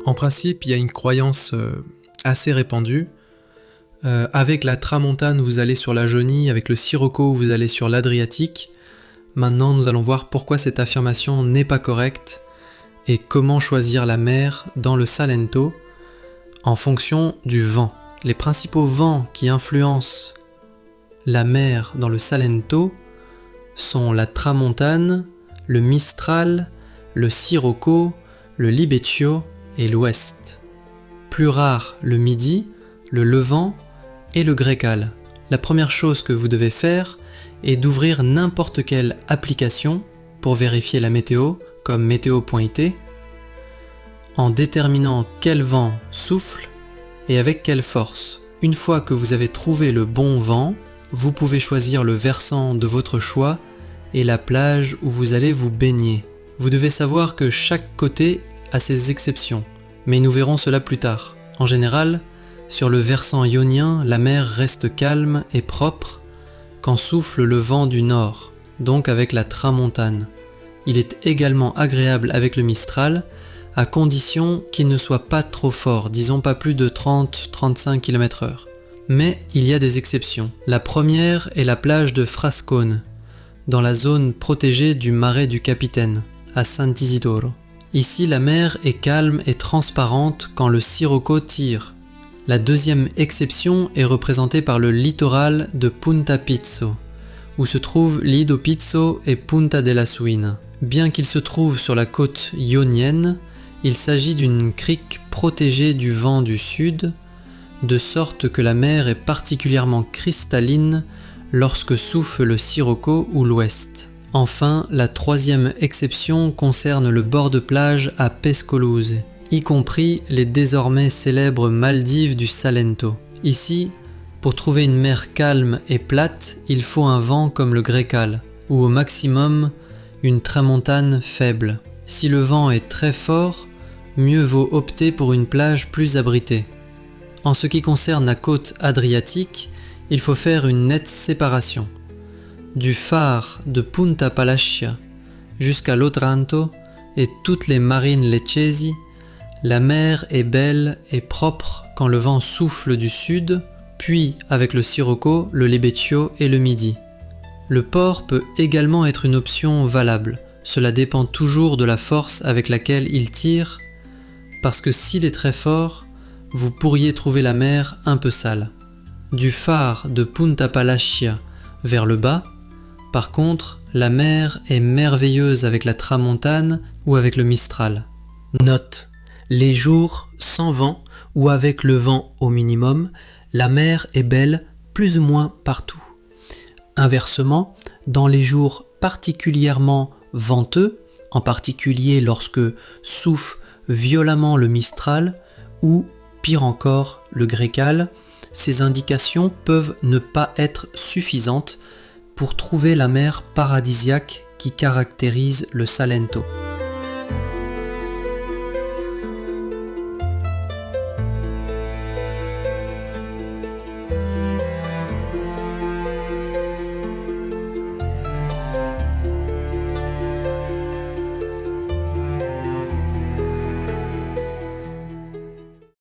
En principe, il y a une croyance assez répandue. Avec la Tramontane, vous allez sur la Jonie, avec le Sirocco, vous allez sur l'Adriatique. Maintenant, nous allons voir pourquoi cette affirmation n'est pas correcte et comment choisir la mer dans le Salento en fonction du vent. Les principaux vents qui influencent la mer dans le Salento sont la Tramontane, le Mistral, le Sirocco, le Libeccio et l'Ouest. Plus rare, le Midi, le Levant et le Grécal. La première chose que vous devez faire est d'ouvrir n'importe quelle application pour vérifier la météo, comme météo.it, en déterminant quel vent souffle et avec quelle force. Une fois que vous avez trouvé le bon vent, vous pouvez choisir le versant de votre choix et la plage où vous allez vous baigner. Vous devez savoir que chaque côté a ses exceptions, mais nous verrons cela plus tard. En général, sur le versant ionien, la mer reste calme et propre quand souffle le vent du nord, donc avec la Tramontane. Il est également agréable avec le Mistral, à condition qu'il ne soit pas trop fort, disons pas plus de 30-35 km/h. Mais il y a des exceptions. La première est la plage de Frascone, dans la zone protégée du Marais du Capitaine, à Sant'Isidoro. Ici, la mer est calme et transparente quand le Sirocco tire. La deuxième exception est représentée par le littoral de Punta Pizzo, où se trouvent Lido Pizzo et Punta della Suina. Bien qu'il se trouve sur la côte ionienne, il s'agit d'une crique protégée du vent du sud, de sorte que la mer est particulièrement cristalline lorsque souffle le Sirocco ou l'ouest. Enfin, la troisième exception concerne le bord de plage à Pescoluse, y compris les désormais célèbres Maldives du Salento. Ici, pour trouver une mer calme et plate, il faut un vent comme le Grécal, ou au maximum une tramontane faible. Si le vent est très fort, mieux vaut opter pour une plage plus abritée. En ce qui concerne la côte adriatique, il faut faire une nette séparation. Du phare de Punta Palacia jusqu'à l'Otranto et toutes les marines leccesi, la mer est belle et propre quand le vent souffle du sud, puis avec le Sirocco, le Libeccio et le Midi. Le port peut également être une option valable. Cela dépend toujours de la force avec laquelle il tire, parce que s'il est très fort, vous pourriez trouver la mer un peu sale. Du phare de Punta Palacia vers le bas, par contre, la mer est merveilleuse avec la Tramontane ou avec le Mistral. Note: les jours sans vent ou avec le vent au minimum, la mer est belle plus ou moins partout. Inversement, dans les jours particulièrement venteux, en particulier lorsque souffle violemment le Mistral ou, pire encore, le Grécal, ces indications peuvent ne pas être suffisantes pour trouver la mer paradisiaque qui caractérise le Salento.